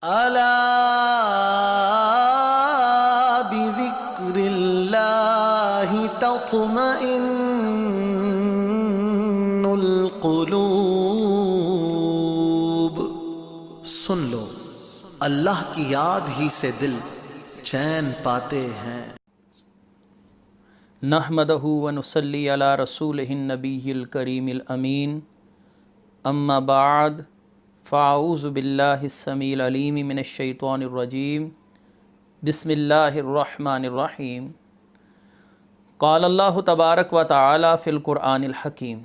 ألا بذكر الله تطمئن القلوب۔ سن لو، اللہ کی یاد ہی سے دل چین پاتے ہیں۔ نحمدہ ونصلی علی رسولہ النبی الکریم الامین، اما بعد فاعوذ باللہ السمیع العلیم من الشیطان الرجیم، بسم اللہ الرحمن الرحیم۔ قال اللہ تبارک و تعالی فی القرآن الحکیم،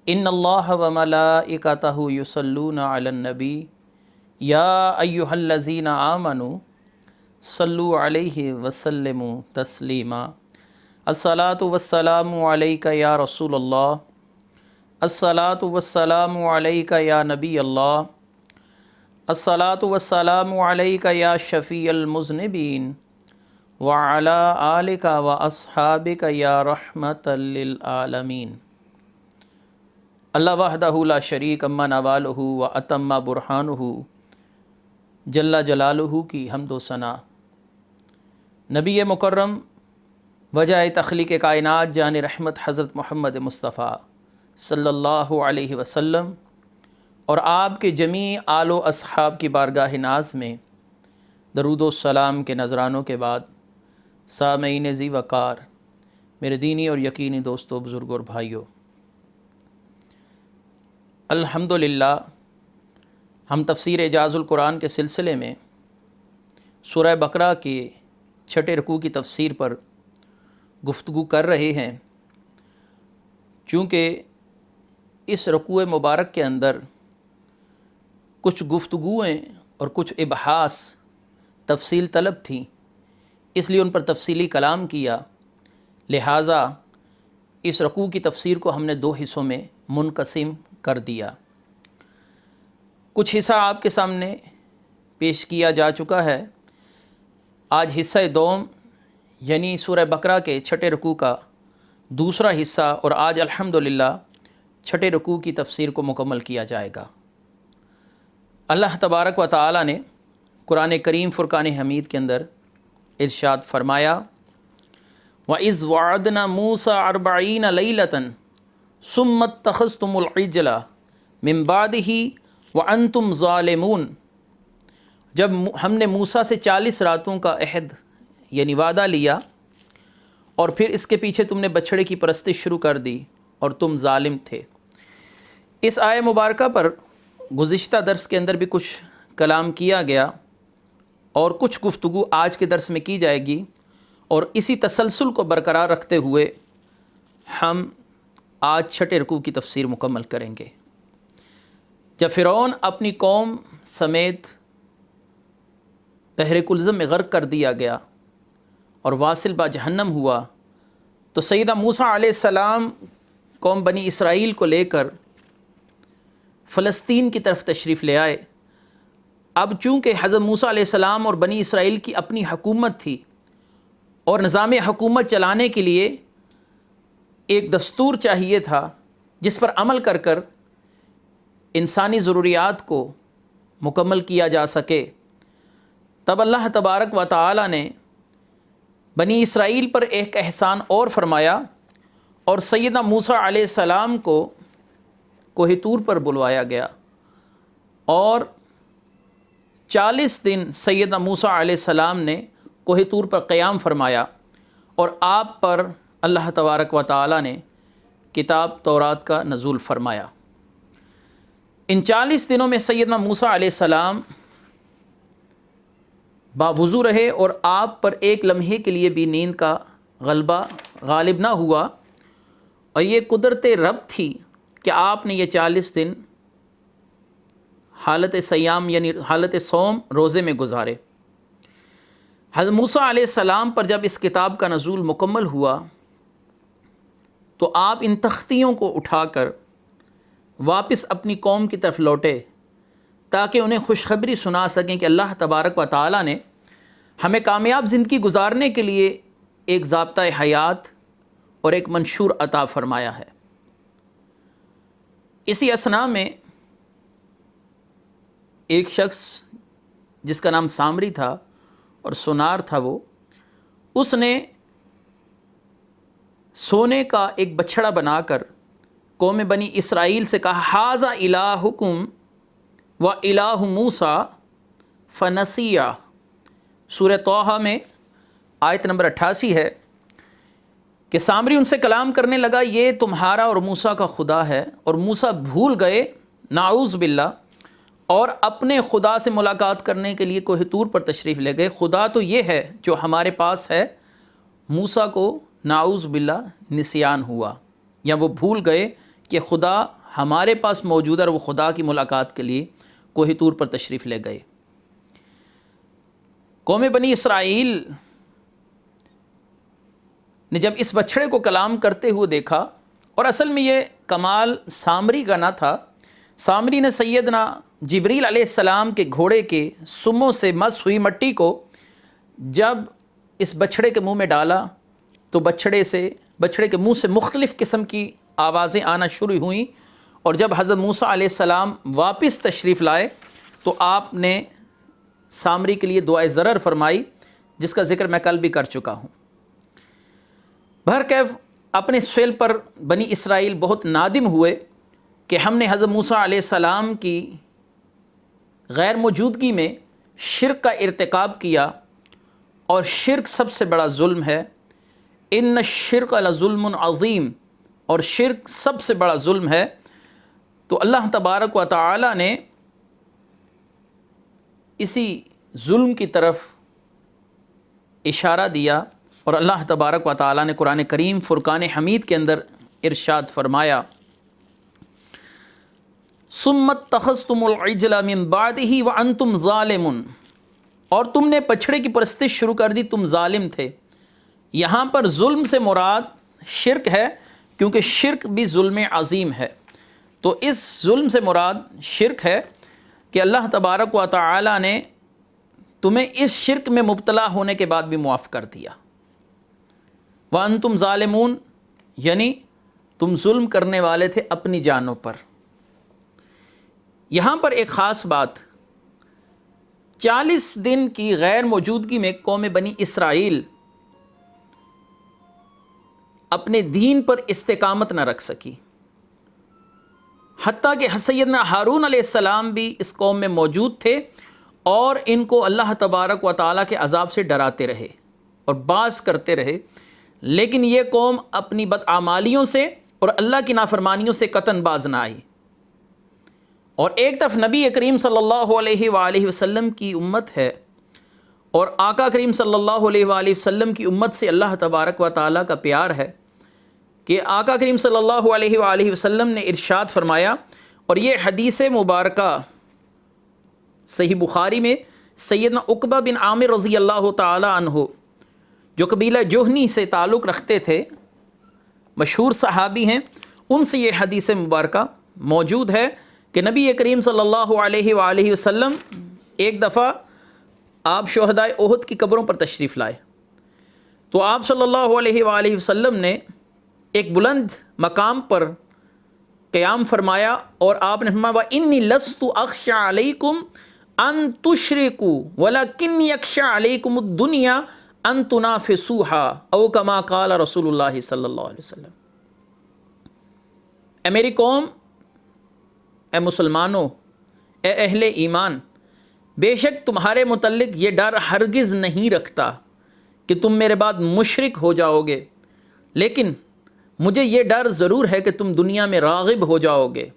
ان اللہ وملائکتہ یصلون علی النبی یا ایہا الذین آمنوا صلوا علیہ وسلموا تسلیما۔ الصلاۃ والسلام علیک یا رسول اللہ، الصلاۃ والسلام علیک یا نبی اللہ، الصلاۃ والسلام علیک یا شفیع المذنبین، وعلی آلک واصحابک یا رحمۃ للعالمین۔ اللہ وحدہ لا شریک اما نوالہ و اتم برہانہ جل جلالہ کی حمد و ثنا۔ نبی مکرم وجہ تخلیق کائنات جان رحمت حضرت محمد مصطفیٰ صلی اللہ علیہ وسلم اور آپ کے جمیع آل و اصحاب کی بارگاہ ناز میں درود و سلام کے نذرانوں کے بعد، سامعین ذی وقار، میرے دینی اور یقینی دوستوں، بزرگوں اور بھائیوں، الحمدللہ ہم تفسیر اعجاز القرآن کے سلسلے میں سورہ بقرہ کے 6 رکوع کی تفسیر پر گفتگو کر رہے ہیں۔ چونکہ اس رکوع مبارک کے اندر کچھ گفتگویں اور کچھ ابحاث تفصیل طلب تھیں، اس لیے ان پر تفصیلی کلام کیا، لہٰذا اس رکوع کی تفسیر کو ہم نے 2 حصوں میں منقسم کر دیا۔ کچھ حصہ آپ کے سامنے پیش کیا جا چکا ہے، آج حصہ دوم یعنی سورہ بقرہ کے 6 رکوع کا دوسرا حصہ، اور آج الحمدللہ 6 رکوع کی تفسیر کو مکمل کیا جائے گا۔ اللہ تبارک و تعالی نے قرآن کریم فرقان حمید کے اندر ارشاد فرمایا، وَإِذْ وَعَدْنَا مُوسَىٰ 40 لَيْلَةً ثُمَّ اتَّخَذْتُمُ الْعِجْلَ مِن بَعْدِهِ وَأَنْتُمْ ظَالِمُونَ۔ جب ہم نے موسیٰ سے 40 راتوں کا عہد یعنی وعدہ لیا، اور پھر اس کے پیچھے تم نے بچھڑے کی پرستش شروع کر دی اور تم ظالم تھے۔ اس آیہ مبارکہ پر گزشتہ درس کے اندر بھی کچھ کلام کیا گیا، اور کچھ گفتگو آج کے درس میں کی جائے گی، اور اسی تسلسل کو برقرار رکھتے ہوئے ہم آج 6 رکوع کی تفسیر مکمل کریں گے۔ جب فرعون اپنی قوم سمیت بحر کلزم میں غرق کر دیا گیا اور واصل با جہنم ہوا، تو سیدہ موسیٰ علیہ السلام قوم بنی اسرائیل کو لے کر فلسطین کی طرف تشریف لے آئے۔ اب چونکہ حضرت موسیٰ علیہ السلام اور بنی اسرائیل کی اپنی حکومت تھی، اور نظام حکومت چلانے کے لیے ایک دستور چاہیے تھا جس پر عمل کر کر انسانی ضروریات کو مکمل کیا جا سکے، تب اللہ تبارک و تعالی نے بنی اسرائیل پر ایک احسان اور فرمایا، اور سیدنا موسیٰ علیہ السلام کو کوہ طور پر بلوایا گیا، اور 40 دن سیدنا موسیٰ علیہ السلام نے کوہ طور پر قیام فرمایا، اور آپ پر اللہ تبارک و تعالی نے کتاب تورات کا نزول فرمایا۔ ان 40 دنوں میں سیدنا موسیٰ علیہ السلام باوضو رہے، اور آپ پر ایک لمحے کے لیے بھی نیند کا غلبہ غالب نہ ہوا، اور یہ قدرت رب تھی کہ آپ نے یہ 40 دن حالت صیام یعنی حالت صوم روزے میں گزارے۔ حضرت موسیٰ علیہ السلام پر جب اس کتاب کا نزول مکمل ہوا، تو آپ ان تختیوں کو اٹھا کر واپس اپنی قوم کی طرف لوٹے، تاکہ انہیں خوشخبری سنا سکیں کہ اللہ تبارک و تعالی نے ہمیں کامیاب زندگی گزارنے کے لیے ایک ضابطۂ حیات اور ایک منشور عطا فرمایا ہے۔ اسی اثنا میں ایک شخص جس کا نام سامری تھا اور سونار تھا وہ، اس نے سونے کا ایک بچھڑا بنا کر قوم بنی اسرائیل سے کہا ھذا الہکم و الہ موسیٰ فنسیہ۔ سورہ طٰہٰ میں آیت نمبر 88 ہے کہ سامری ان سے کلام کرنے لگا یہ تمہارا اور موسیٰ کا خدا ہے، اور موسیٰ بھول گئے نعوذ باللہ، اور اپنے خدا سے ملاقات کرنے کے لیے کوہ طور پر تشریف لے گئے۔ خدا تو یہ ہے جو ہمارے پاس ہے، موسیٰ کو نعوذ باللہ نسیان ہوا، یا وہ بھول گئے کہ خدا ہمارے پاس موجود ہے، اور وہ خدا کی ملاقات کے لیے کوہ طور پر تشریف لے گئے۔ قوم بنی اسرائیل نے جب اس بچھڑے کو کلام کرتے ہوئے دیکھا، اور اصل میں یہ کمال سامری کا نہ تھا، سامری نے سیدنا جبریل علیہ السلام کے گھوڑے کے سموں سے مس ہوئی مٹی کو جب اس بچھڑے کے منہ میں ڈالا تو بچھڑے کے منہ سے مختلف قسم کی آوازیں آنا شروع ہوئیں، اور جب حضرت موسیٰ علیہ السلام واپس تشریف لائے تو آپ نے سامری کے لیے دعائے ضرر فرمائی، جس کا ذکر میں کل بھی کر چکا ہوں۔ بہرکیف اپنے اس فعل پر بنی اسرائیل بہت نادم ہوئے کہ ہم نے حضرت موسیٰ علیہ السلام کی غیر موجودگی میں شرک کا ارتکاب کیا، اور شرک سب سے بڑا ظلم ہے۔ ان الشرک لظلم عظیم، اور شرک سب سے بڑا ظلم ہے۔ تو اللہ تبارک و تعالی نے اسی ظلم کی طرف اشارہ دیا، اور اللہ تبارک و تعالی نے قرآن کریم فرقان حمید کے اندر ارشاد فرمایا ثم اتخذتم العجل من بعدہ وانتم ظالمون، اور تم نے بچھڑے کی پرستش شروع کر دی، تم ظالم تھے۔ یہاں پر ظلم سے مراد شرک ہے، کیونکہ شرک بھی ظلم عظیم ہے۔ تو اس ظلم سے مراد شرک ہے کہ اللہ تبارک و تعالی نے تمہیں اس شرک میں مبتلا ہونے کے بعد بھی معاف کر دیا۔ وَأَنْتُمْ ظَالِمُونَ، یعنی تم ظلم کرنے والے تھے اپنی جانوں پر۔ یہاں پر ایک خاص بات، 40 دن کی غیر موجودگی میں قوم بنی اسرائیل اپنے دین پر استقامت نہ رکھ سکی، حتیٰ کہ سیدنا ہارون علیہ السلام بھی اس قوم میں موجود تھے، اور ان کو اللہ تبارک و تعالیٰ کے عذاب سے ڈراتے رہے اور باز کرتے رہے، لیکن یہ قوم اپنی بدعمالیوں سے اور اللہ کی نافرمانیوں سے قطعاً باز نہ آئی۔ اور ایک طرف نبی کریم صلی اللہ علیہ وآلہ وسلم کی امت ہے، اور آقا کریم صلی اللہ علیہ وآلہ وسلم کی امت سے اللہ تبارک و تعالیٰ کا پیار ہے کہ آقا کریم صلی اللہ علیہ وآلہ وسلم نے ارشاد فرمایا، اور یہ حدیث مبارکہ صحیح بخاری میں سیدنا عقبہ بن عامر رضی اللہ تعالی عنہ، جو قبیلہ جوہنی سے تعلق رکھتے تھے، مشہور صحابی ہیں، ان سے یہ حدیث مبارکہ موجود ہے کہ نبی کریم صلی اللہ علیہ وآلہ وسلم ایک دفعہ آپ شہدائے احد کی قبروں پر تشریف لائے، تو آپ صلی اللہ علیہ وآلہ وسلم نے ایک بلند مقام پر قیام فرمایا، اور آپ نے فرمایا وَإِنِّي لَسْتُ أَخْشَىٰ عَلَيْكُمْ أَن تُشْرِكُوا وَلَكِنِّي يَخْشَىٰ عَلَيْكُمُ الدُّنْيَا أَن تُنَافِسُوهَا أَوْ كَمَا قَالَ رسول اللہ صلی اللہ علیہ وسلم۔ اے میری قوم، اے مسلمانوں، اے اہل ایمان، بے شک تمہارے متعلق یہ ڈر ہرگز نہیں رکھتا کہ تم میرے بعد مشرک ہو جاؤ گے، لیکن مجھے یہ ڈر ضرور ہے کہ تم دنیا میں راغب ہو جاؤ گے۔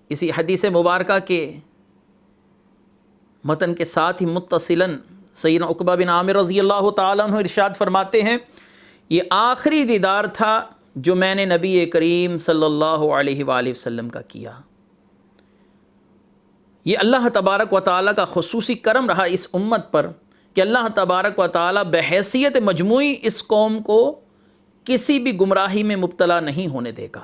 اسی حدیث مبارکہ کے متن کے ساتھ ہی متصلاً سیدنا عقبہ بن عامر رضی اللہ تعالیٰ عنہ ارشاد فرماتے ہیں، یہ آخری دیدار تھا جو میں نے نبی کریم صلی اللہ علیہ وآلہ وسلم کا کیا۔ یہ اللہ تبارک و تعالیٰ کا خصوصی کرم رہا اس امت پر کہ اللہ تبارک و تعالیٰ بحیثیت مجموعی اس قوم کو کسی بھی گمراہی میں مبتلا نہیں ہونے دے گا۔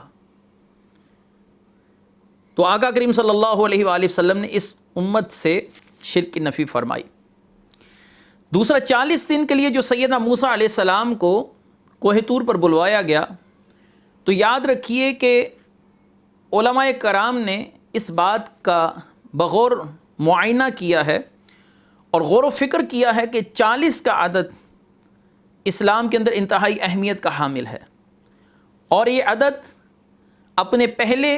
تو آقا کریم صلی اللہ علیہ وآلہ وسلم نے اس امت سے شرک کی نفی فرمائی۔ دوسرا، 40 دن کے لیے جو سیدنا موسیٰ علیہ السلام کو کوہ طور پر بلوایا گیا، تو یاد رکھیے کہ علماء کرام نے اس بات کا بغور معائنہ کیا ہے اور غور و فکر کیا ہے کہ 40 کا عدد اسلام کے اندر انتہائی اہمیت کا حامل ہے، اور یہ عدد اپنے پہلے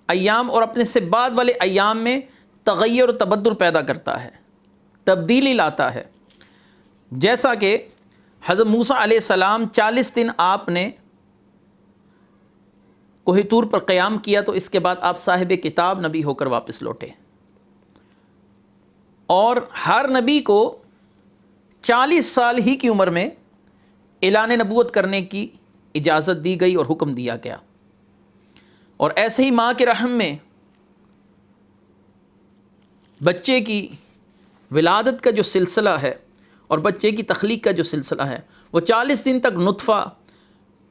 ایام اور اپنے سے بعد والے ایام میں تغیر و تبدل پیدا کرتا ہے، تبدیلی لاتا ہے۔ جیسا کہ حضرت موسیٰ علیہ السلام 40 دن آپ نے کوہ طور پر قیام کیا، تو اس کے بعد آپ صاحب کتاب نبی ہو کر واپس لوٹے، اور ہر نبی کو 40 سال ہی کی عمر میں اعلان نبوت کرنے کی اجازت دی گئی اور حکم دیا گیا۔ اور ایسے ہی ماں کے رحم میں بچے کی ولادت کا جو سلسلہ ہے اور بچے کی تخلیق کا جو سلسلہ ہے، وہ 40 دن تک نطفہ،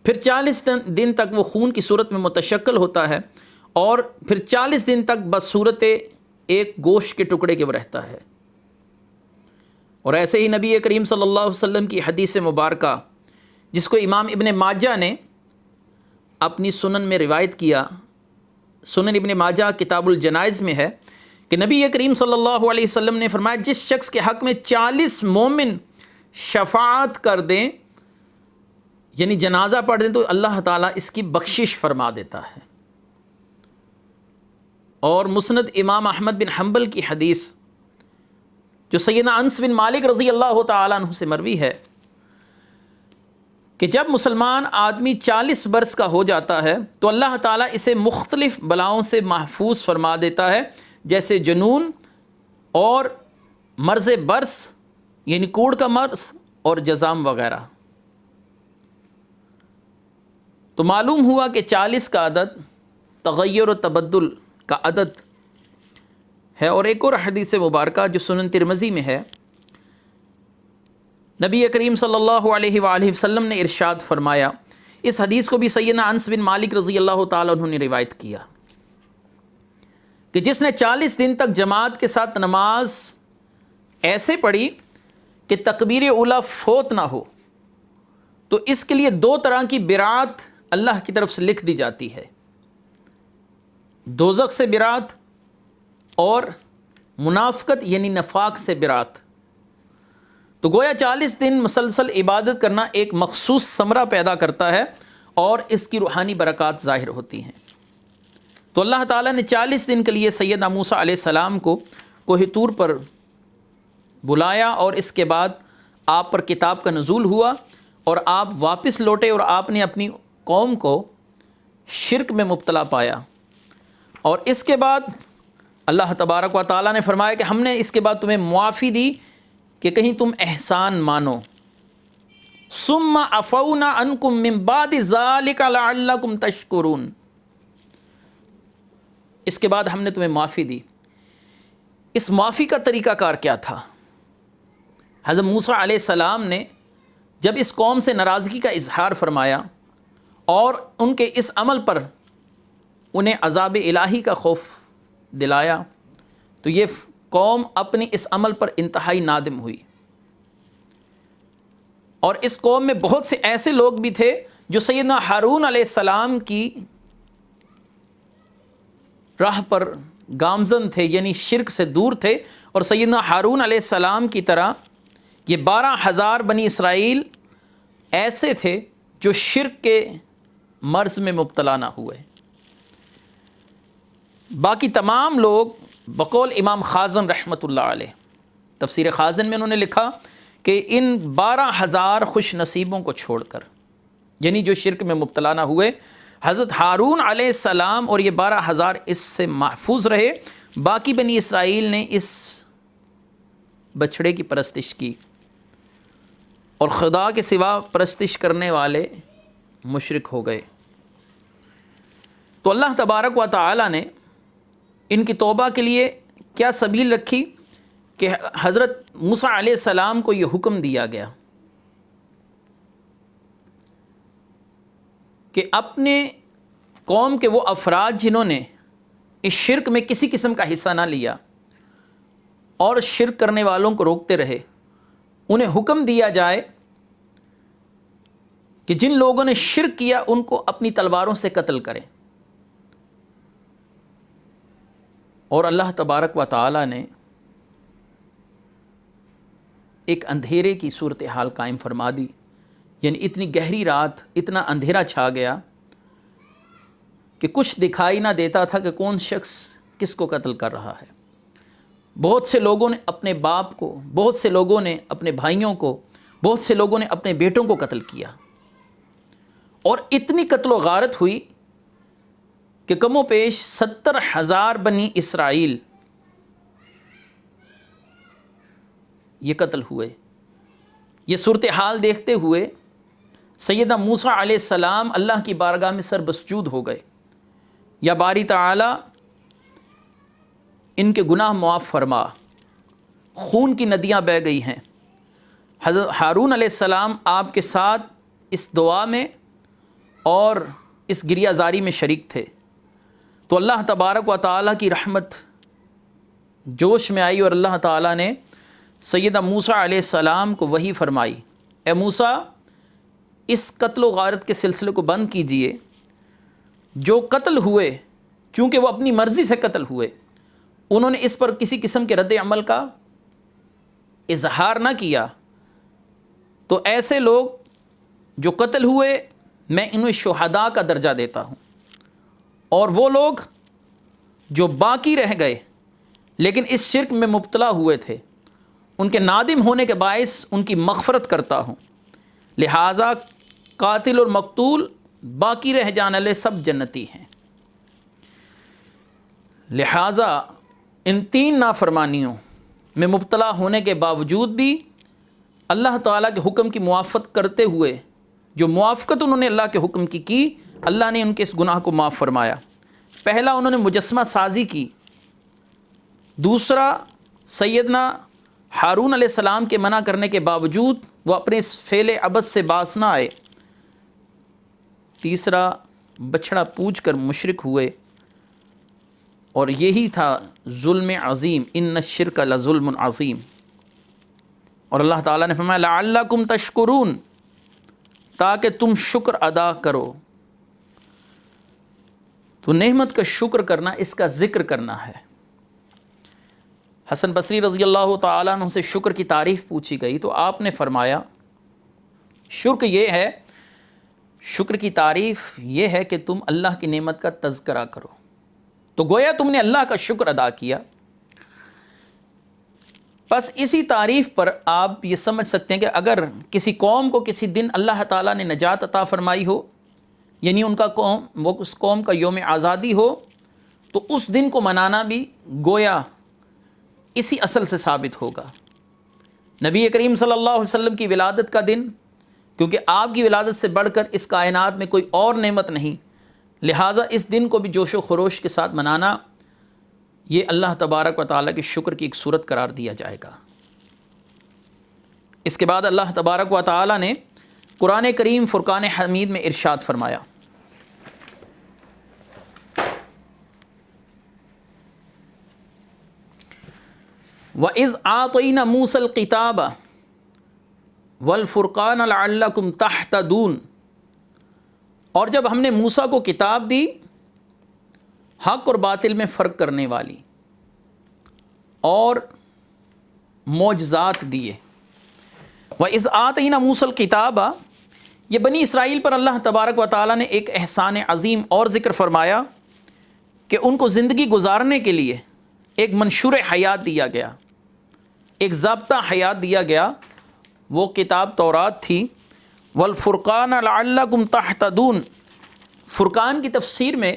پھر 40 دن تک وہ خون کی صورت میں متشکل ہوتا ہے، اور پھر 40 دن تک بس صورت ایک گوشت کے ٹکڑے کے وہ رہتا ہے۔ اور ایسے ہی نبی کریم صلی اللہ علیہ وسلم کی حدیث مبارکہ، جس کو امام ابن ماجہ نے اپنی سنن میں روایت کیا، سنن ابن ماجہ کتاب الجنائز میں ہے کہ نبی کریم صلی اللہ علیہ وسلم نے فرمایا، جس شخص کے حق میں 40 مومن شفاعت کر دیں، یعنی جنازہ پڑھ دیں، تو اللہ تعالیٰ اس کی بخشش فرما دیتا ہے۔ اور مسند امام احمد بن حنبل کی حدیث، جو سیدنا انس بن مالک رضی اللہ تعالیٰ عنہ سے مروی ہے، کہ جب مسلمان آدمی 40 برس کا ہو جاتا ہے تو اللہ تعالیٰ اسے مختلف بلاؤں سے محفوظ فرما دیتا ہے، جیسے جنون اور مرض برس یعنی کوڑ کا مرض اور جزام وغیرہ۔ تو معلوم ہوا کہ 40 کا عدد تغیر و تبدل کا عدد ہے۔ اور ایک اور حدیث مبارکہ جو سنن ترمذی میں ہے، نبی کریم صلی اللہ علیہ وآلہ وسلم نے ارشاد فرمایا، اس حدیث کو بھی سیدنا انس بن مالک رضی اللہ تعالیٰ عنہ نے روایت کیا، کہ جس نے 40 دن تک جماعت کے ساتھ نماز ایسے پڑھی کہ تکبیر اولیٰ فوت نہ ہو، تو اس کے لیے 2 طرح کی برات اللہ کی طرف سے لکھ دی جاتی ہے، دوزخ سے برات اور منافقت یعنی نفاق سے برات۔ تو گویا 40 دن مسلسل عبادت کرنا ایک مخصوص ثمرہ پیدا کرتا ہے اور اس کی روحانی برکات ظاہر ہوتی ہیں۔ تو اللہ تعالیٰ نے 40 دن کے لیے سیدنا موسیٰ علیہ السلام کو کوہ طور پر بلایا، اور اس کے بعد آپ پر کتاب کا نزول ہوا اور آپ واپس لوٹے، اور آپ نے اپنی قوم کو شرک میں مبتلا پایا۔ اور اس کے بعد اللہ تبارک و تعالیٰ نے فرمایا کہ ہم نے اس کے بعد تمہیں معافی دی کہ کہیں تم احسان مانو۔ ثم عفونا عنکم من بعد ذلک لعلکم تشکرون، اس کے بعد ہم نے تمہیں معافی دی۔ اس معافی کا طریقہ کار کیا تھا؟ حضرت موسیٰ علیہ السلام نے جب اس قوم سے ناراضگی کا اظہار فرمایا اور ان کے اس عمل پر انہیں عذاب الہی کا خوف دلایا، تو یہ قوم اپنی اس عمل پر انتہائی نادم ہوئی۔ اور اس قوم میں بہت سے ایسے لوگ بھی تھے جو سیدنا ہارون علیہ السلام کی راہ پر گامزن تھے، یعنی شرک سے دور تھے، اور سیدنا ہارون علیہ السلام کی طرح یہ 12,000 بنی اسرائیل ایسے تھے جو شرک کے مرض میں مبتلا نہ ہوئے۔ باقی تمام لوگ بقول امام خازن رحمۃ اللہ علیہ، تفسیر خازن میں انہوں نے لکھا کہ ان 12,000 خوش نصیبوں کو چھوڑ کر، یعنی جو شرک میں مبتلا نہ ہوئے، حضرت ہارون علیہ السلام اور یہ 12,000 اس سے محفوظ رہے۔ باقی بنی اسرائیل نے اس بچھڑے کی پرستش کی اور خدا کے سوا پرستش کرنے والے مشرک ہو گئے۔ تو اللہ تبارک و تعالی نے ان کی توبہ کے لیے کیا سبیل رکھی کہ حضرت موسیٰ علیہ السلام کو یہ حکم دیا گیا کہ اپنے قوم کے وہ افراد جنہوں نے اس شرک میں کسی قسم کا حصہ نہ لیا اور شرک کرنے والوں کو روکتے رہے، انہیں حکم دیا جائے کہ جن لوگوں نے شرک کیا ان کو اپنی تلواروں سے قتل کریں۔ اور اللہ تبارک و تعالی نے ایک اندھیرے کی صورتحال قائم فرما دی، یعنی اتنی گہری رات، اتنا اندھیرا چھا گیا کہ کچھ دکھائی نہ دیتا تھا کہ کون شخص کس کو قتل کر رہا ہے۔ بہت سے لوگوں نے اپنے باپ کو، بہت سے لوگوں نے اپنے بھائیوں کو، بہت سے لوگوں نے اپنے بیٹوں کو قتل کیا، اور اتنی قتل و غارت ہوئی کہ کم و پیش 70,000 بنی اسرائیل یہ قتل ہوئے۔ یہ صورتحال دیکھتے ہوئے سیدنا موسیٰ علیہ السلام اللہ کی بارگاہ میں سر بسجود ہو گئے، یا باری تعالی ان کے گناہ معاف فرما، خون کی ندیاں بہہ گئی ہیں۔ حضرت ہارون علیہ السلام آپ کے ساتھ اس دعا میں اور اس گریہ زاری میں شریک تھے، تو اللہ تبارک و تعالیٰ کی رحمت جوش میں آئی اور اللہ تعالیٰ نے سیدنا موسیٰ علیہ السلام کو وحی فرمائی، اے موسیٰ اس قتل و غارت کے سلسلے کو بند کیجئے۔ جو قتل ہوئے، چونکہ وہ اپنی مرضی سے قتل ہوئے، انہوں نے اس پر کسی قسم کے رد عمل کا اظہار نہ کیا، تو ایسے لوگ جو قتل ہوئے میں انہیں شہداء کا درجہ دیتا ہوں، اور وہ لوگ جو باقی رہ گئے لیکن اس شرک میں مبتلا ہوئے تھے، ان کے نادم ہونے کے باعث ان کی مغفرت کرتا ہوں۔ لہٰذا قاتل اور مقتول باقی رہ جانے والے سب جنتی ہیں۔ لہٰذا ان 3 نافرمانیوں میں مبتلا ہونے کے باوجود بھی اللہ تعالیٰ کے حکم کی موافقت کرتے ہوئے، جو موافقت انہوں نے اللہ کے حکم کی اللہ نے ان کے اس گناہ کو معاف فرمایا۔ پہلا انہوں نے مجسمہ سازی کی، دوسرا سیدنا ہارون علیہ السلام کے منع کرنے کے باوجود وہ اپنے اس فعل عبث سے باز نہ آئے، تیسرا بچھڑا پوج کر مشرک ہوئے، اور یہی تھا ظلم عظیم، ان الشرک لظلم عظیم۔ اور اللہ تعالیٰ نے فرمایا لعلکم تشکرون، تاکہ تم شکر ادا کرو۔ تو نعمت کا شکر کرنا، اس کا ذکر کرنا ہے۔ حسن بصری رضی اللہ تعالیٰ عنہ سے شکر کی تعریف پوچھی گئی تو آپ نے فرمایا شکر یہ ہے، شکر کی تعریف یہ ہے کہ تم اللہ کی نعمت کا تذکرہ کرو، تو گویا تم نے اللہ کا شکر ادا کیا۔ بس اسی تعریف پر آپ یہ سمجھ سکتے ہیں کہ اگر کسی قوم کو کسی دن اللہ تعالیٰ نے نجات عطا فرمائی ہو، یعنی ان کا قوم، وہ اس قوم کا یوم آزادی ہو، تو اس دن کو منانا بھی گویا اسی اصل سے ثابت ہوگا۔ نبی کریم صلی اللہ علیہ وسلم کی ولادت کا دن، کیونکہ آپ کی ولادت سے بڑھ کر اس کائنات میں کوئی اور نعمت نہیں، لہٰذا اس دن کو بھی جوش و خروش کے ساتھ منانا، یہ اللہ تبارک و تعالیٰ کے شکر کی ایک صورت قرار دیا جائے گا۔ اس کے بعد اللہ تبارک و تعالیٰ نے قرآن کریم فرقان حمید میں ارشاد فرمایا، وَإِذْ آتَيْنَا مُوسَى الْكِتَابَ وَالْفُرْقَانَ لَعَلَّكُمْ تَهْتَدُونَ، اور جب ہم نے موسیٰ کو کتاب دی حق اور باطل میں فرق کرنے والی، اور معجزات دیے۔ وَإِذْ آتَيْنَا مُوسَى الْكِتَابَ، یہ بنی اسرائیل پر اللہ تبارک و تعالیٰ نے ایک احسان عظیم اور ذکر فرمایا کہ ان کو زندگی گزارنے کے لیے ایک منشور حیات دیا گیا، ایک ضابطہ حیات دیا گیا، وہ کتاب تورات تھی۔ والفرقان لعلکم تہتدون، فرقان کی تفسیر میں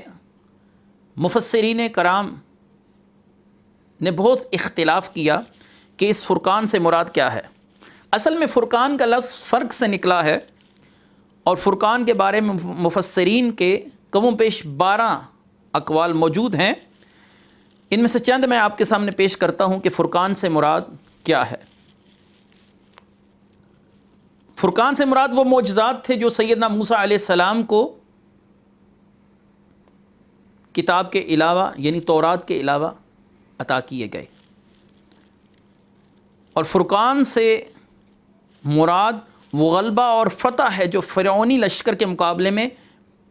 مفسرین کرام نے بہت اختلاف کیا کہ اس فرقان سے مراد کیا ہے۔ اصل میں فرقان کا لفظ فرق سے نکلا ہے، اور فرقان کے بارے میں مفسرین کے کم و بیش 12 اقوال موجود ہیں۔ ان میں سے چند میں آپ کے سامنے پیش کرتا ہوں کہ فرقان سے مراد کیا ہے۔ فرقان سے مراد وہ معجزات تھے جو سیدنا موسیٰ علیہ السلام کو کتاب کے علاوہ، یعنی تورات کے علاوہ عطا کیے گئے، اور فرقان سے مراد وہ غلبہ اور فتح ہے جو فرعونی لشکر کے مقابلے میں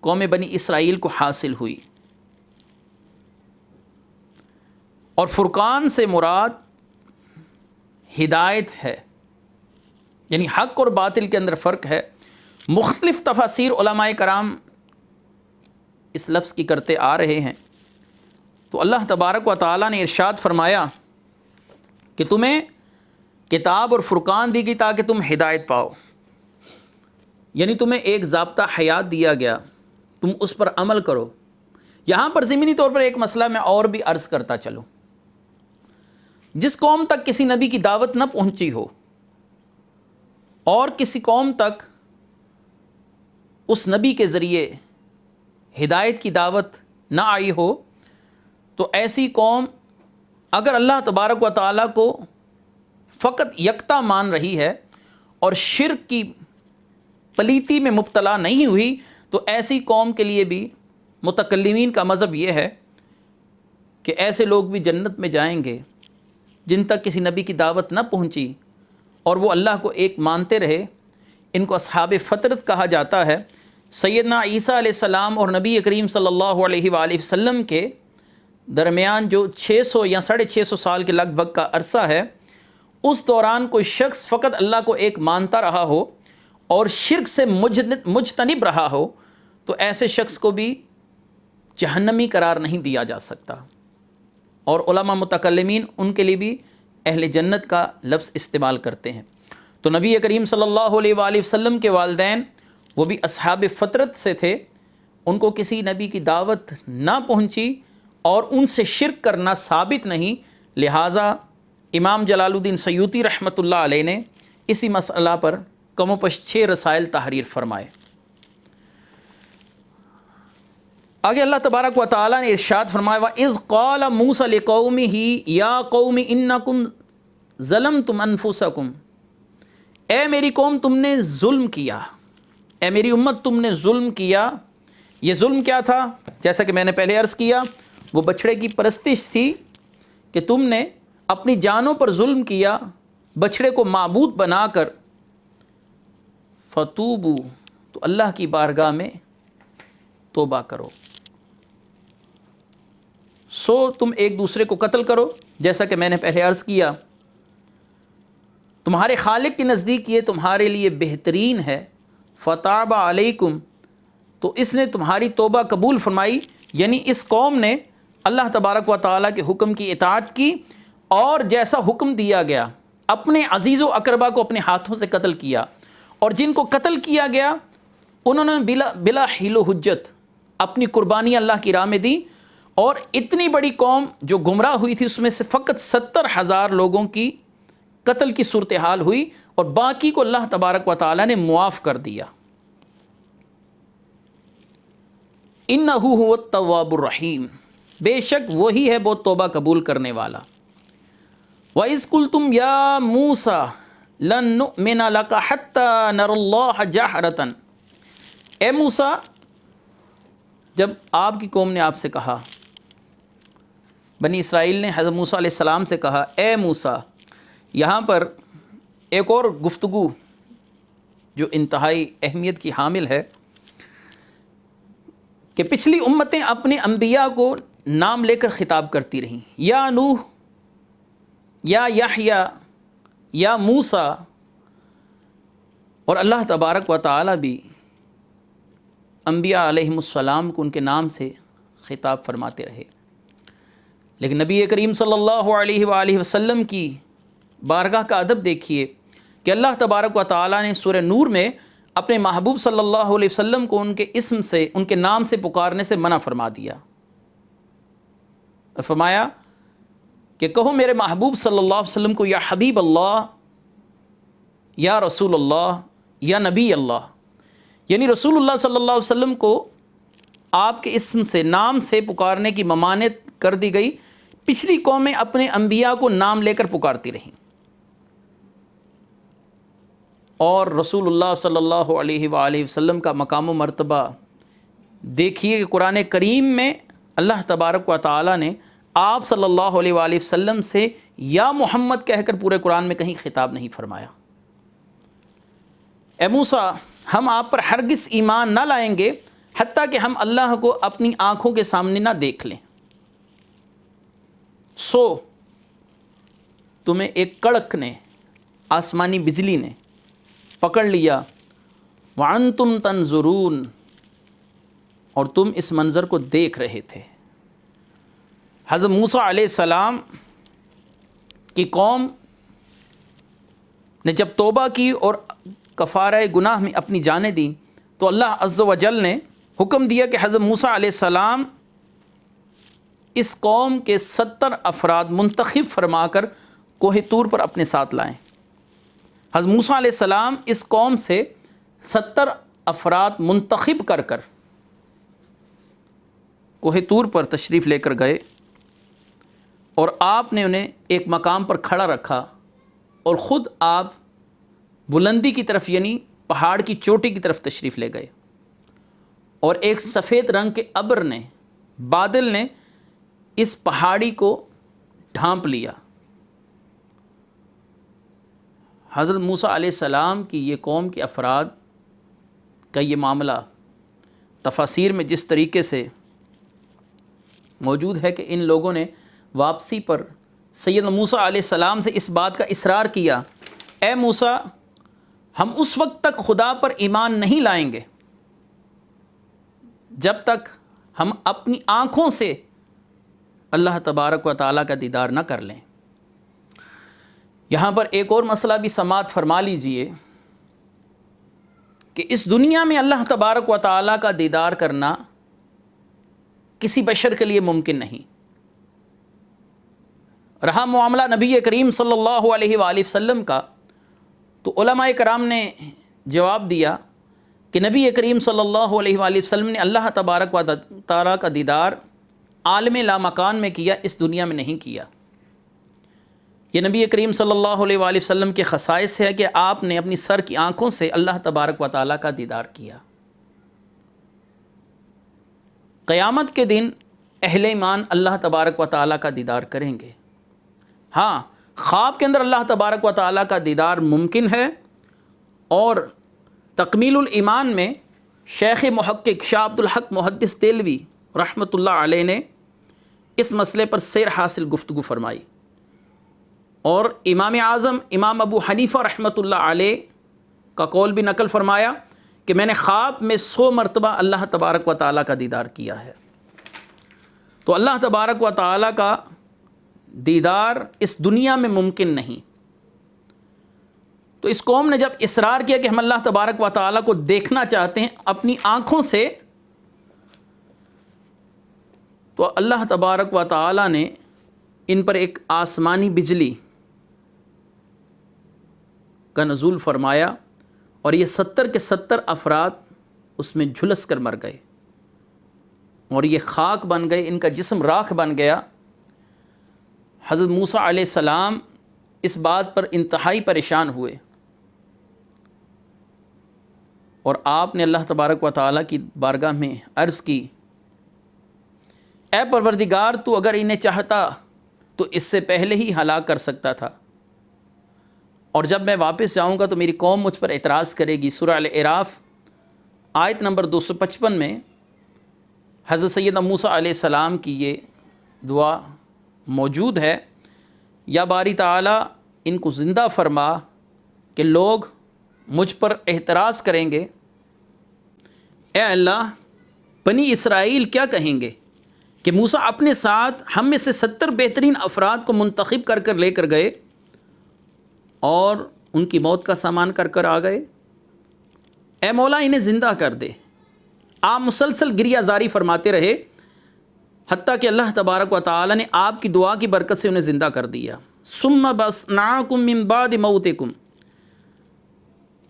قوم بنی اسرائیل کو حاصل ہوئی، اور فرقان سے مراد ہدایت ہے، یعنی حق اور باطل کے اندر فرق ہے۔ مختلف تفاسیر علماء کرام اس لفظ کی کرتے آ رہے ہیں۔ تو اللہ تبارک و تعالیٰ نے ارشاد فرمایا کہ تمہیں کتاب اور فرقان دی گئی تاکہ تم ہدایت پاؤ، یعنی تمہیں ایک ضابطہ حیات دیا گیا، تم اس پر عمل کرو۔ یہاں پر ضمنی طور پر ایک مسئلہ میں اور بھی عرض کرتا چلوں، جس قوم تک کسی نبی کی دعوت نہ پہنچی ہو اور کسی قوم تک اس نبی کے ذریعے ہدایت کی دعوت نہ آئی ہو، تو ایسی قوم اگر اللہ تبارک و تعالیٰ کو فقط یکتا مان رہی ہے اور شرک کی پلیتی میں مبتلا نہیں ہوئی، تو ایسی قوم کے لیے بھی متکلمین کا مذہب یہ ہے کہ ایسے لوگ بھی جنت میں جائیں گے جن تک کسی نبی کی دعوت نہ پہنچی اور وہ اللہ کو ایک مانتے رہے۔ ان کو اصحاب فطرت کہا جاتا ہے۔ سیدنا عیسیٰ علیہ السلام اور نبی کریم صلی اللہ علیہ وآلہ وسلم کے درمیان جو 600 یا 650 سال کے لگ بھگ کا عرصہ ہے، اس دوران کوئی شخص فقط اللہ کو ایک مانتا رہا ہو اور شرک سے مجتنب رہا ہو، تو ایسے شخص کو بھی جہنمی قرار نہیں دیا جا سکتا، اور علماء متکلمین ان کے لیے بھی اہل جنت کا لفظ استعمال کرتے ہیں۔ تو نبی کریم صلی اللہ علیہ وآلہ وسلم کے والدین وہ بھی اصحاب فطرت سے تھے، ان کو کسی نبی کی دعوت نہ پہنچی اور ان سے شرک کرنا ثابت نہیں، لہٰذا امام جلال الدین سیوطی رحمۃ اللہ علیہ نے اسی مسئلہ پر کم و بیش 6 رسائل تحریر فرمائے۔ آگے اللہ تبارک و تعالیٰ نے ارشاد فرمایا وَإِذْ قَالَ مُوسَىٰ لِقَوْمِهِ يَا قَوْمِ إِنَّكُمْ ظَلَمْتُمْ أَنفُسَكُمْ، اے میری قوم تم نے ظلم کیا، اے میری امت تم نے ظلم کیا۔ یہ ظلم کیا تھا؟ جیسا کہ میں نے پہلے عرض کیا، وہ بچھڑے کی پرستش تھی کہ تم نے اپنی جانوں پر ظلم کیا، بچھڑے کو معبود بنا کر۔ فَتُوبُوا، تو اللہ کی بارگاہ میں توبہ کرو۔ سو تم ایک دوسرے کو قتل کرو، جیسا کہ میں نے پہلے عرض کیا، تمہارے خالق کے نزدیک یہ تمہارے لیے بہترین ہے۔ فَتَابَ عَلَيْكُمْ، تو اس نے تمہاری توبہ قبول فرمائی، یعنی اس قوم نے اللہ تبارک و تعالیٰ کے حکم کی اطاعت کی اور جیسا حکم دیا گیا اپنے عزیز و اقربا کو اپنے ہاتھوں سے قتل کیا، اور جن کو قتل کیا گیا انہوں نے بلا حیل و حجت اپنی قربانی اللہ کی راہ میں دی، اور اتنی بڑی قوم جو گمراہ ہوئی تھی اس میں سے فقط 70,000 لوگوں کی قتل کی صورتحال ہوئی، اور باقی کو اللہ تبارک و تعالیٰ نے معاف کر دیا۔ اِنَّهُ هُوَ التَّوَّابُ الرَّحِيمُ، بے شک وہی ہے بہت توبہ قبول کرنے والا۔ وَإِذْ قُلْتُمْ يَا مُوسَىٰ لَن نُؤْمِنَ لَكَ حَتَّىٰ نَرَى اللَّهَ جَهْرَةً، اے موسیٰ، جب آپ کی قوم نے آپ سے کہا، بنی اسرائیل نے حضرت موسیٰ علیہ السلام سے کہا، اے موسیٰ، یہاں پر ایک اور گفتگو جو انتہائی اہمیت کی حامل ہے کہ پچھلی امتیں اپنے انبیاء کو نام لے کر خطاب کرتی رہیں، یا نوح، یا یحییٰ، یا موسیٰ، اور اللہ تبارک و تعالیٰ بھی انبیاء علیہم السلام کو ان کے نام سے خطاب فرماتے رہے۔ لیکن نبی کریم صلی اللہ علیہ وآلہ وسلم کی بارگاہ کا ادب دیکھیے کہ اللہ تبارک و تعالیٰ نے سورہ نور میں اپنے محبوب صلی اللہ علیہ وسلم کو ان کے اسم سے، ان کے نام سے پکارنے سے منع فرما دیا، فرمایا کہ کہو میرے محبوب صلی اللہ علیہ وسلم کو یا حبیب اللہ، یا رسول اللہ، یا نبی اللہ، یعنی رسول اللہ صلی اللہ علیہ وسلم کو آپ کے اسم سے، نام سے پکارنے کی ممانعت کر دی گئی۔ پچھلی قومیں اپنے انبیاء کو نام لے کر پکارتی رہیں، اور رسول اللہ صلی اللہ علیہ وآلہ وسلم کا مقام و مرتبہ دیکھیے کہ قرآن کریم میں اللہ تبارک و تعالیٰ نے آپ صلی اللہ علیہ وآلہ وسلم سے یا محمد کہہ کر پورے قرآن میں کہیں خطاب نہیں فرمایا۔ اے موسیٰ، ہم آپ پر ہرگز ایمان نہ لائیں گے حتیٰ کہ ہم اللہ کو اپنی آنکھوں کے سامنے نہ دیکھ لیں۔ تمہیں ایک کڑک نے، آسمانی بجلی نے پکڑ لیا، وَأَنْتُمْ تَنْظُرُونَ، اور تم اس منظر کو دیکھ رہے تھے۔ حضرت موسیٰ علیہ السلام کی قوم نے جب توبہ کی اور کفارہ گناہ میں اپنی جانیں دیں تو اللہ عز و جل نے حکم دیا کہ حضرت موسیٰ علیہ السلام اس قوم کے 70 افراد منتخب فرما کر کوہ طور پر اپنے ساتھ لائیں۔ حضرت موسیٰ علیہ السلام اس قوم سے 70 افراد منتخب کر کر کوہ طور پر تشریف لے کر گئے، اور آپ نے انہیں ایک مقام پر کھڑا رکھا اور خود آپ بلندی کی طرف یعنی پہاڑ کی چوٹی کی طرف تشریف لے گئے، اور ایک سفید رنگ کے ابر نے، بادل نے اس پہاڑی کو ڈھانپ لیا۔ حضرت موسیٰ علیہ السلام کی یہ قوم کے افراد کا یہ معاملہ تفاسیر میں جس طریقے سے موجود ہے کہ ان لوگوں نے واپسی پر سیدنا موسیٰ علیہ السلام سے اس بات کا اصرار کیا، اے موسیٰ، ہم اس وقت تک خدا پر ایمان نہیں لائیں گے جب تک ہم اپنی آنکھوں سے اللہ تبارک و تعالیٰ کا دیدار نہ کر لیں۔ یہاں پر ایک اور مسئلہ بھی سماعت فرما لیجئے کہ اس دنیا میں اللہ تبارک و تعالیٰ کا دیدار کرنا کسی بشر کے لیے ممکن نہیں۔ رہا معاملہ نبی کریم صلی اللہ علیہ وآلہ وسلم کا، تو علماء کرام نے جواب دیا کہ نبی کریم صلی اللہ علیہ وآلہ وسلم نے اللہ تبارک و تعالیٰ کا دیدار عالم لامکان میں کیا، اس دنیا میں نہیں کیا۔ یہ نبی کریم صلی اللہ علیہ وآلہ وسلم کے خصائص ہے کہ آپ نے اپنی سر کی آنکھوں سے اللہ تبارک و تعالیٰ کا دیدار کیا۔ قیامت کے دن اہل ایمان اللہ تبارک و تعالیٰ کا دیدار کریں گے۔ ہاں، خواب کے اندر اللہ تبارک و تعالیٰ کا دیدار ممکن ہے، اور تکمیل الایمان میں شیخ محقق شاہ عبد الحق محدث دہلوی رحمۃ اللہ علیہ نے اس مسئلے پر سیر حاصل گفتگو فرمائی، اور امام اعظم امام ابو حنیفہ رحمۃ اللہ علیہ کا قول بھی نقل فرمایا کہ میں نے خواب میں 100 مرتبہ اللہ تبارک و تعالیٰ کا دیدار کیا ہے۔ تو اللہ تبارک و تعالیٰ کا دیدار اس دنیا میں ممکن نہیں۔ تو اس قوم نے جب اصرار کیا کہ ہم اللہ تبارک و تعالیٰ کو دیکھنا چاہتے ہیں اپنی آنکھوں سے، تو اللہ تبارک و تعالیٰ نے ان پر ایک آسمانی بجلی کا نزول فرمایا، اور یہ 70 کے 70 افراد اس میں جھلس کر مر گئے، اور یہ خاک بن گئے، ان کا جسم راکھ بن گیا۔ حضرت موسیٰ علیہ السلام اس بات پر انتہائی پریشان ہوئے، اور آپ نے اللہ تبارک و تعالیٰ کی بارگاہ میں عرض کی، اے پروردگار، تو اگر انہیں چاہتا تو اس سے پہلے ہی ہلاک کر سکتا تھا، اور جب میں واپس جاؤں گا تو میری قوم مجھ پر اعتراض کرے گی۔ سورہ الاعراف آیت نمبر 255 میں حضرت سیدنا موسیٰ علیہ السلام کی یہ دعا موجود ہے، یا باری تعالیٰ ان کو زندہ فرما کہ لوگ مجھ پر اعتراض کریں گے۔ اے اللہ، بنی اسرائیل کیا کہیں گے کہ موسیٰ اپنے ساتھ ہم میں سے 70 بہترین افراد کو منتخب کر کر لے کر گئے اور ان کی موت کا سامان کر کر آ گئے۔ اے مولا، انہیں زندہ کر دے۔ آپ مسلسل گریہ زاری فرماتے رہے، حتیٰ کہ اللہ تبارک و تعالی نے آپ کی دعا کی برکت سے انہیں زندہ کر دیا۔ ثم بَعَثْنَاكُم مِّن بَعْدِ مَوْتِكُم،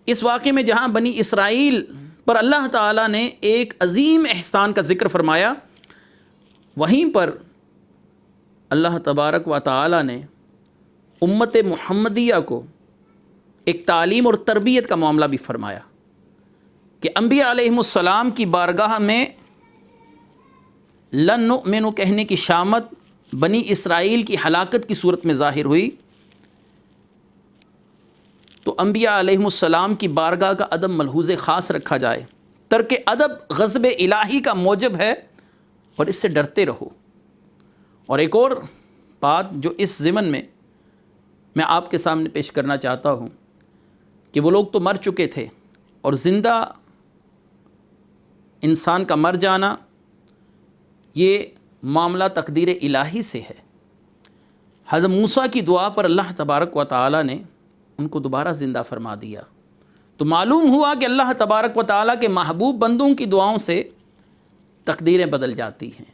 اس واقعے میں جہاں بنی اسرائیل پر اللہ تعالیٰ نے ایک عظیم احسان کا ذکر فرمایا، وہیں پر اللہ تبارک و تعالیٰ نے امت محمدیہ کو ایک تعلیم اور تربیت کا معاملہ بھی فرمایا کہ انبیاء علیہم السلام کی بارگاہ میں لن نؤمن کہنے کی شامت بنی اسرائیل کی ہلاکت کی صورت میں ظاہر ہوئی، تو انبیاء علیہم السلام کی بارگاہ کا ادب ملحوظ خاص رکھا جائے۔ ترک ادب غضب الہی کا موجب ہے، اور اس سے ڈرتے رہو۔ اور ایک اور بات جو اس ضمن میں آپ کے سامنے پیش کرنا چاہتا ہوں کہ وہ لوگ تو مر چکے تھے اور زندہ انسان کا مر جانا یہ معاملہ تقدیر الہی سے ہے۔ حضرت موسیٰ کی دعا پر اللہ تبارک و تعالیٰ نے ان کو دوبارہ زندہ فرما دیا، تو معلوم ہوا کہ اللہ تبارک و تعالیٰ کے محبوب بندوں کی دعاؤں سے تقدیریں بدل جاتی ہیں۔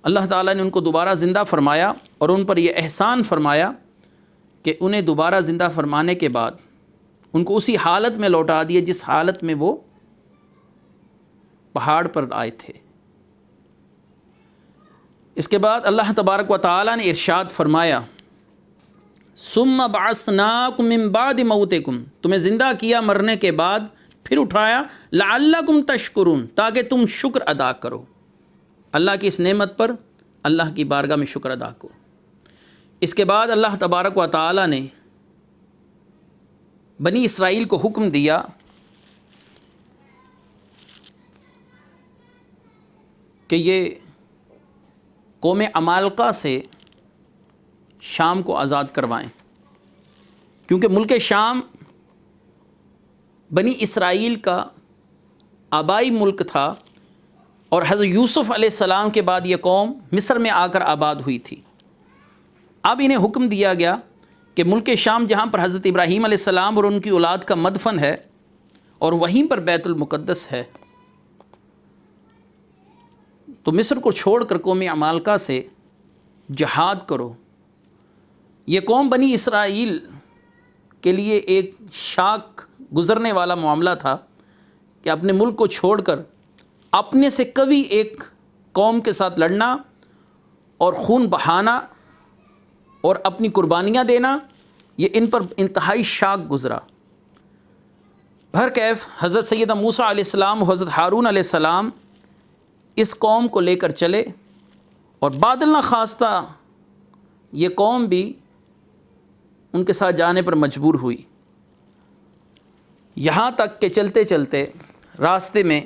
اللہ تعالیٰ نے ان کو دوبارہ زندہ فرمایا اور ان پر یہ احسان فرمایا کہ انہیں دوبارہ زندہ فرمانے کے بعد ان کو اسی حالت میں لوٹا دیا جس حالت میں وہ پہاڑ پر آئے تھے۔ اس کے بعد اللہ تبارک و تعالیٰ نے ارشاد فرمایا ثم بعثناکم من بعد موتکم، تمہیں زندہ کیا مرنے کے بعد پھر اٹھایا لعلکم تشکرون، تاکہ تم شکر ادا کرو، اللہ کی اس نعمت پر اللہ کی بارگاہ میں شکر ادا کرو۔ اس کے بعد اللہ تبارک و تعالیٰ نے بنی اسرائیل کو حکم دیا کہ یہ قوم عمالقہ سے شام کو آزاد کروائیں، کیونکہ ملک شام بنی اسرائیل کا آبائی ملک تھا اور حضرت یوسف علیہ السلام کے بعد یہ قوم مصر میں آ کر آباد ہوئی تھی۔ اب انہیں حکم دیا گیا کہ ملک شام جہاں پر حضرت ابراہیم علیہ السلام اور ان کی اولاد کا مدفن ہے اور وہیں پر بیت المقدس ہے، تو مصر کو چھوڑ کر قوم عمالقہ سے جہاد کرو۔ یہ قوم بنی اسرائیل کے لیے ایک شاک گزرنے والا معاملہ تھا کہ اپنے ملک کو چھوڑ کر اپنے سے قوی ایک قوم کے ساتھ لڑنا اور خون بہانا اور اپنی قربانیاں دینا، یہ ان پر انتہائی شاک گزرا۔ بہرکیف حضرت سیدنا موسیٰ علیہ السلام و حضرت ہارون علیہ السلام اس قوم کو لے کر چلے اور بادل نہ خواستہ یہ قوم بھی ان کے ساتھ جانے پر مجبور ہوئی، یہاں تک کہ چلتے چلتے راستے میں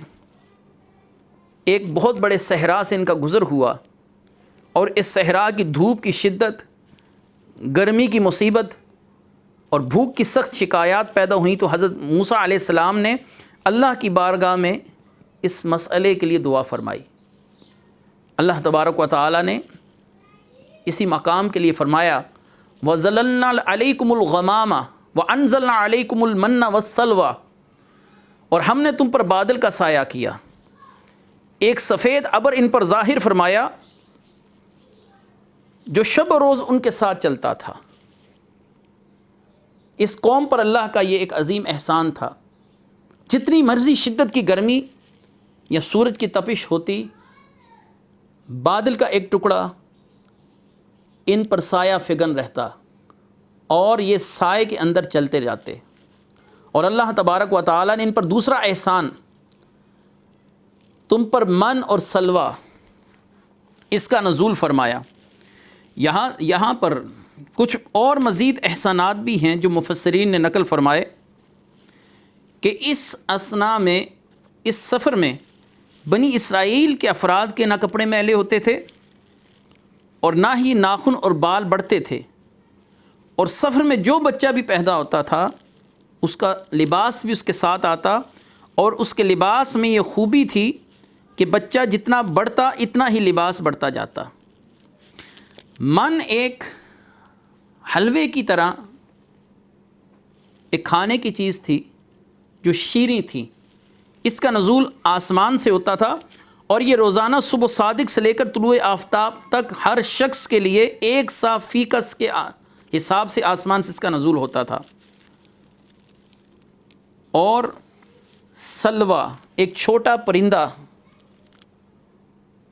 ایک بہت بڑے صحرا سے ان کا گزر ہوا، اور اس صحرا کی دھوپ کی شدت، گرمی کی مصیبت اور بھوک کی سخت شکایات پیدا ہوئیں، تو حضرت موسیٰ علیہ السلام نے اللہ کی بارگاہ میں اس مسئلے کے لیے دعا فرمائی۔ اللہ تبارک و تعالیٰ نے اسی مقام کے لیے فرمایا وَظَلَلْنَا عَلَيْكُمُ الْغَمَامَ وَأَنزَلْنَا عَلَيْكُمُ الْمَنَّ وَالسَّلْوَىٰ، اور ہم نے تم پر بادل کا سایہ کیا، ایک سفید ابر ان پر ظاہر فرمایا جو شب و روز ان کے ساتھ چلتا تھا۔ اس قوم پر اللہ کا یہ ایک عظیم احسان تھا، جتنی مرضی شدت کی گرمی یا سورج کی تپش ہوتی، بادل کا ایک ٹکڑا ان پر سایہ فگن رہتا اور یہ سائے کے اندر چلتے جاتے، اور اللہ تبارک و تعالیٰ نے ان پر دوسرا احسان تم پر من اور سلوہ اس کا نزول فرمایا۔ یہاں پر کچھ اور مزید احسانات بھی ہیں جو مفسرین نے نقل فرمائے کہ اس اثنا میں، اس سفر میں بنی اسرائیل کے افراد کے نہ کپڑے میلے ہوتے تھے اور نہ ہی ناخن اور بال بڑھتے تھے، اور سفر میں جو بچہ بھی پیدا ہوتا تھا اس کا لباس بھی اس کے ساتھ آتا، اور اس کے لباس میں یہ خوبی تھی کہ بچہ جتنا بڑھتا اتنا ہی لباس بڑھتا جاتا۔ من ایک حلوے کی طرح ایک کھانے کی چیز تھی جو شیریں تھی، اس کا نزول آسمان سے ہوتا تھا، اور یہ روزانہ صبح صادق سے لے کر طلوع آفتاب تک ہر شخص کے لیے ایک سا فیکس کے حساب سے آسمان سے اس کا نزول ہوتا تھا۔ اور سلوہ ایک چھوٹا پرندہ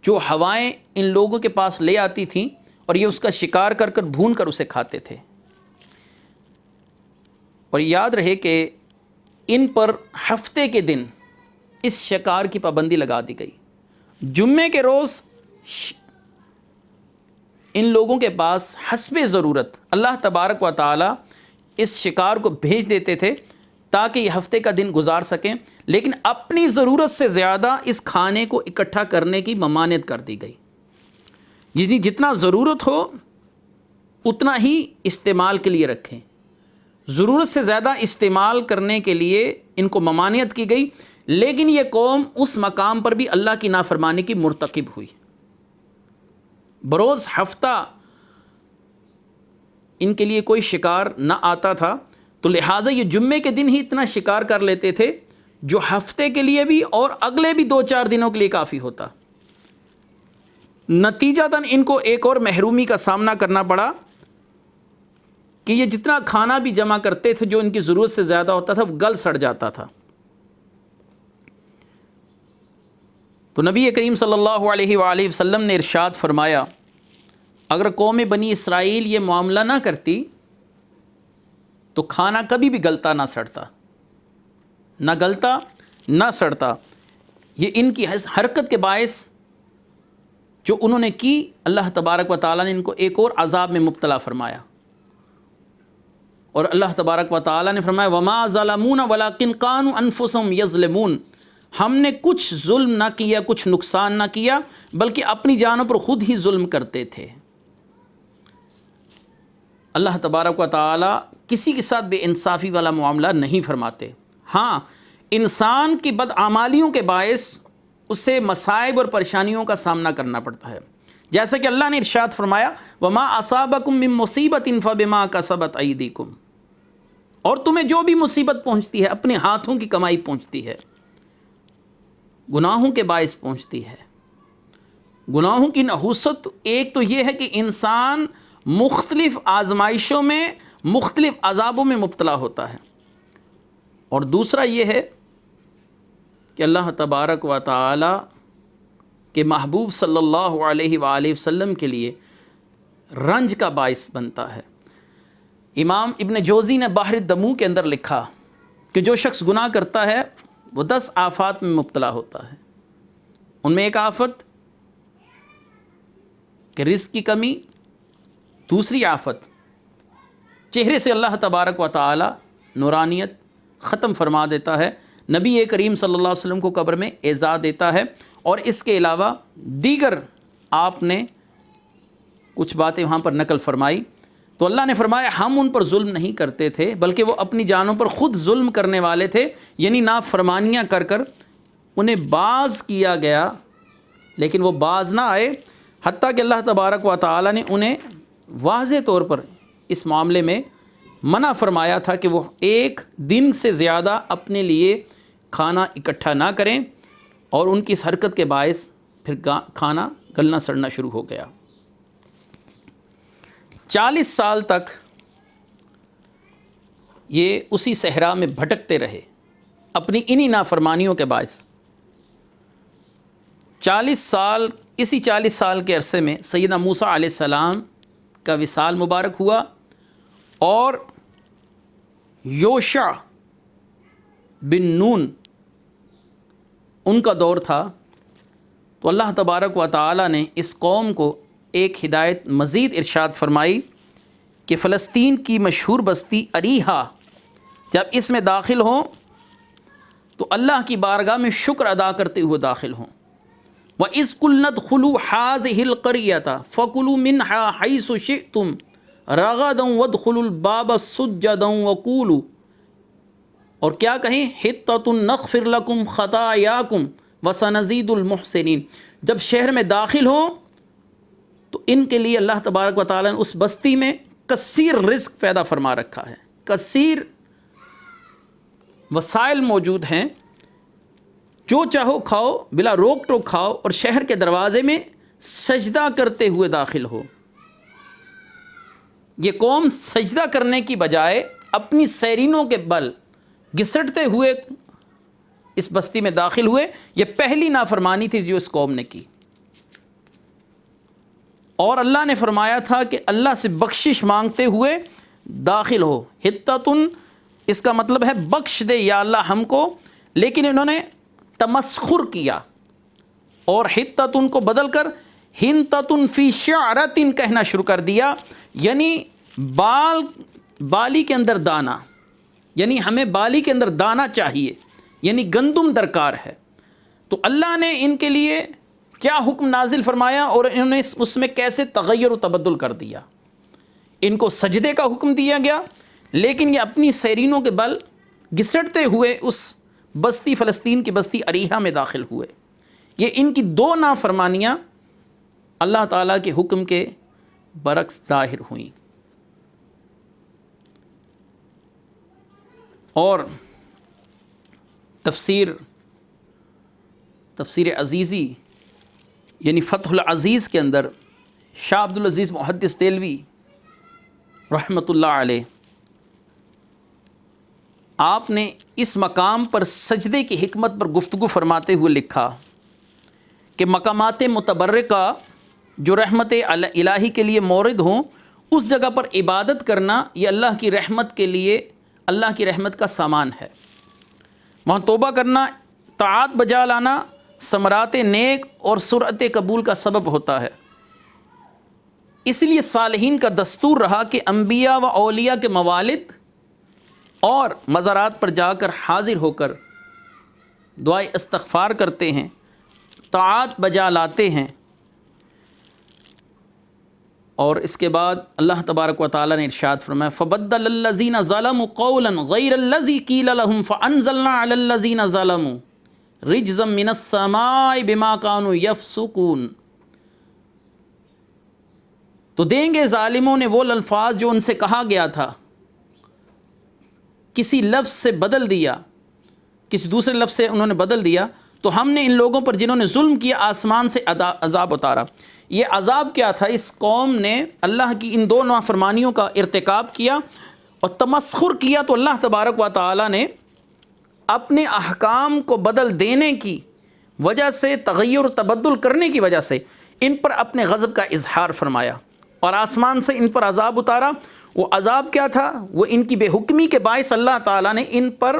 جو ہوائیں ان لوگوں کے پاس لے آتی تھیں اور یہ اس کا شکار کر کر بھون کر اسے کھاتے تھے۔ اور یاد رہے کہ ان پر ہفتے کے دن اس شکار کی پابندی لگا دی گئی۔ جمعے کے روز ان لوگوں کے پاس حسب ضرورت اللہ تبارک و تعالی اس شکار کو بھیج دیتے تھے تاکہ یہ ہفتے کا دن گزار سکیں، لیکن اپنی ضرورت سے زیادہ اس کھانے کو اکٹھا کرنے کی ممانعت کر دی گئی۔ جتنا ضرورت ہو اتنا ہی استعمال کے لیے رکھیں، ضرورت سے زیادہ استعمال کرنے کے لیے ان کو ممانعت کی گئی، لیکن یہ قوم اس مقام پر بھی اللہ کی نافرمانی کی مرتکب ہوئی۔ بروز ہفتہ ان کے لیے کوئی شکار نہ آتا تھا، تو لہٰذا یہ جمعے کے دن ہی اتنا شکار کر لیتے تھے جو ہفتے کے لیے بھی اور اگلے بھی 2-4 دنوں کے لیے کافی ہوتا۔ نتیجتاً ان کو ایک اور محرومی کا سامنا کرنا پڑا کہ یہ جتنا کھانا بھی جمع کرتے تھے جو ان کی ضرورت سے زیادہ ہوتا تھا وہ گل سڑ جاتا تھا۔ تو نبی کریم صلی اللہ علیہ وآلہ وسلم نے ارشاد فرمایا، اگر قوم بنی اسرائیل یہ معاملہ نہ کرتی تو کھانا کبھی بھی گلتا نہ سڑتا، نہ گلتا نہ سڑتا۔ یہ ان کی حرکت کے باعث جو انہوں نے کی، اللہ تبارک و تعالیٰ نے ان کو ایک اور عذاب میں مبتلا فرمایا، اور اللہ تبارک و تعالیٰ نے فرمایا وَمَا ظَلَمُونَ وَلَكِنْ قَانُوا أَنفُسَهُمْ يَظْلِمُونَ، ہم نے کچھ ظلم نہ کیا، کچھ نقصان نہ کیا، بلکہ اپنی جانوں پر خود ہی ظلم کرتے تھے۔ اللہ تبارک و تعالیٰ کسی کے ساتھ بے انصافی والا معاملہ نہیں فرماتے۔ ہاں، انسان کی بدعمالیوں کے باعث اسے مصائب اور پریشانیوں کا سامنا کرنا پڑتا ہے، جیسا کہ اللہ نے ارشاد فرمایا وَمَا أَصَابَكُم مِّن مُّصِيبَةٍ فَبِمَا كَسَبَتْ أَيْدِيكُم، اور تمہیں جو بھی مصیبت پہنچتی ہے اپنے ہاتھوں کی کمائی پہنچتی ہے، گناہوں کے باعث پہنچتی ہے۔ گناہوں کی نحوست ایک تو یہ ہے کہ انسان مختلف آزمائشوں میں، مختلف عذابوں میں مبتلا ہوتا ہے، اور دوسرا یہ ہے کہ اللہ تبارک و تعالی کے محبوب صلی اللہ علیہ وآلہ وسلم کے لیے رنج کا باعث بنتا ہے۔ امام ابن جوزی نے بحر الدموع کے اندر لکھا کہ جو شخص گناہ کرتا ہے وہ 10 آفات میں مبتلا ہوتا ہے۔ ان میں ایک آفت کہ رزق کی کمی، دوسری آفت چہرے سے اللہ تبارک و تعالی نورانیت ختم فرما دیتا ہے، نبی کریم صلی اللہ علیہ وسلم کو قبر میں اعزاز دیتا ہے، اور اس کے علاوہ دیگر آپ نے کچھ باتیں وہاں پر نقل فرمائی۔ تو اللہ نے فرمایا ہم ان پر ظلم نہیں کرتے تھے، بلکہ وہ اپنی جانوں پر خود ظلم کرنے والے تھے، یعنی نافرمانیاں کر کر انہیں باز کیا گیا، لیکن وہ باز نہ آئے، حتیٰ کہ اللہ تبارک و تعالی نے انہیں واضح طور پر اس معاملے میں منع فرمایا تھا کہ وہ ایک دن سے زیادہ اپنے لیے کھانا اکٹھا نہ کریں، اور ان کی اس حرکت کے باعث پھر کھانا گلنا سڑنا شروع ہو گیا۔ 40 سال تک یہ اسی صحرا میں بھٹکتے رہے اپنی انہی نافرمانیوں کے باعث۔ 40 سال کے عرصے میں سیدنا موسیٰ علیہ السلام کا وصال مبارک ہوا، اور یوشع بن نون ان کا دور تھا۔ تو اللہ تبارک و تعالی نے اس قوم کو ایک ہدایت مزید ارشاد فرمائی کہ فلسطین کی مشہور بستی اریحا جب اس میں داخل ہوں تو اللہ کی بارگاہ میں شکر ادا کرتے ہوئے داخل ہوں۔ وَإِذْ قُلْنَا ادْخُلُوا هَٰذِهِ الْقَرْيَةَ فَكُلُوا مِنْهَا حَيْثُ شِئْتُمْ رَغَدًا وَادْخُلُوا الْبَابَ سُجَّدًا وَقُولُوا، اور کیا کہیں حِطَّةٌ نَغْفِرْ لَكُمْ خَطَايَاكُمْ وَسَنَزِيدُ الْمُحْسِنِينَ، جب شہر میں داخل ہوں تو ان کے لیے اللہ تبارک و تعالیٰ نے اس بستی میں کثیر رزق پیدا فرما رکھا ہے، کثیر وسائل موجود ہیں، جو چاہو کھاؤ، بلا روک ٹوک کھاؤ، اور شہر کے دروازے میں سجدہ کرتے ہوئے داخل ہو۔ یہ قوم سجدہ کرنے کی بجائے اپنی سیرینوں کے بل گھسٹتے ہوئے اس بستی میں داخل ہوئے۔ یہ پہلی نافرمانی تھی جو اس قوم نے کی، اور اللہ نے فرمایا تھا کہ اللہ سے بخشش مانگتے ہوئے داخل ہو۔ حتتن اس کا مطلب ہے بخش دے یا اللہ ہم کو، لیکن انہوں نے تمسخر کیا اور حتتن کو بدل کر ہنتتن فی شعرتن کہنا شروع کر دیا، یعنی بالی کے اندر دانا، یعنی ہمیں بالی کے اندر دانا چاہیے، یعنی گندم درکار ہے۔ تو اللہ نے ان کے لیے کیا حکم نازل فرمایا اور انہوں نے اس میں کیسے تغیر و تبدل کر دیا۔ ان کو سجدے کا حکم دیا گیا، لیکن یہ اپنی سیرینوں کے بل گھسٹتے ہوئے اس بستی فلسطین کی بستی اریحہ میں داخل ہوئے۔ یہ ان کی دو نافرمانیاں اللہ تعالیٰ کے حکم کے برعکس ظاہر ہوئیں۔ اور تفسیر عزیزی یعنی فتح العزیز کے اندر شاہ عبد العزیز محدث دہلوی رحمۃ اللہ علیہ، آپ نے اس مقام پر سجدے کی حکمت پر گفتگو فرماتے ہوئے لکھا کہ مقامات متبرکہ جو رحمت الہی کے لیے مورد ہوں، اس جگہ پر عبادت کرنا یہ اللہ کی رحمت کے لیے اللہ کی رحمت کا سامان ہے۔ وہاں توبہ کرنا، طاعات بجا لانا ثمرات نیک اور سرعت قبول کا سبب ہوتا ہے۔ اس لیے صالحین کا دستور رہا کہ انبیاء و اولیاء کے موالد اور مزارات پر جا کر حاضر ہو کر دعائے استغفار کرتے ہیں، طاعات بجا لاتے ہیں۔ اور اس کے بعد اللہ تبارک و تعالیٰ نے ارشاد فرمایا فَبَدَّلَ الَّذِينَ ظَلَمُوا قَوْلًا غَيْرَ الَّذِي قِيلَ لَهُمْ فَأَنزَلْنَا عَلَى الَّذِينَ ظَلَمُوا رِجْزًا مِّنَ السَّمَاءِ بِمَا كَانُوا يَفْسُقُونَ۔ تو دیں گے ظالموں نے وہ الفاظ جو ان سے کہا گیا تھا، کسی لفظ سے بدل دیا، کسی دوسرے لفظ سے انہوں نے بدل دیا، تو ہم نے ان لوگوں پر جنہوں نے ظلم کیا آسمان سے عذاب اتارا۔ یہ عذاب کیا تھا؟ اس قوم نے اللہ کی ان دو نافرمانیوں کا ارتکاب کیا اور تمسخر کیا، تو اللہ تبارک و تعالی نے اپنے احکام کو بدل دینے کی وجہ سے، تغیر و تبدل کرنے کی وجہ سے ان پر اپنے غضب کا اظہار فرمایا اور آسمان سے ان پر عذاب اتارا۔ وہ عذاب کیا تھا؟ وہ ان کی بے حکمی کے باعث اللہ تعالیٰ نے ان پر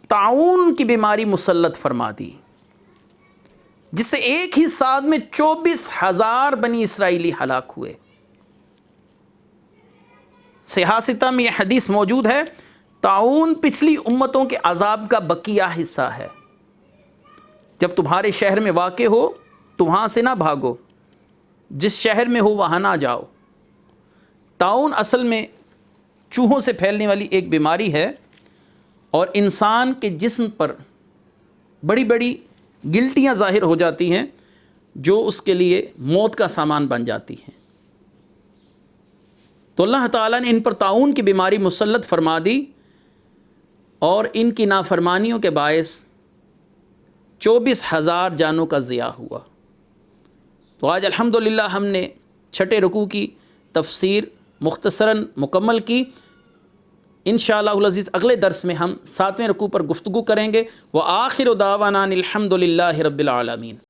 طاعون کی بیماری مسلط فرما دی، جس سے ایک ہی ساتھ میں 24,000 بنی اسرائیلی ہلاک ہوئے۔ صحیح ستہ میں یہ حدیث موجود ہے، طاعون پچھلی امتوں کے عذاب کا بقیہ حصہ ہے۔ جب تمہارے شہر میں واقع ہو تو وہاں سے نہ بھاگو، جس شہر میں ہو وہاں نہ جاؤ۔ طاعون اصل میں چوہوں سے پھیلنے والی ایک بیماری ہے اور انسان کے جسم پر بڑی بڑی گلٹیاں ظاہر ہو جاتی ہیں جو اس کے لیے موت کا سامان بن جاتی ہیں۔ تو اللہ تعالیٰ نے ان پر طاعون کی بیماری مسلط فرما دی اور ان کی نافرمانیوں کے باعث 24,000 جانوں کا ضیاع ہوا۔ تو آج الحمدللہ ہم نے چھٹے رکوع کی تفسیر مختصراً مکمل کی۔ انشاءاللہ العزیز اگلے درس میں ہم 7ویں رکوع پر گفتگو کریں گے۔ وآخر دعوانا الحمدللہ رب العالمین۔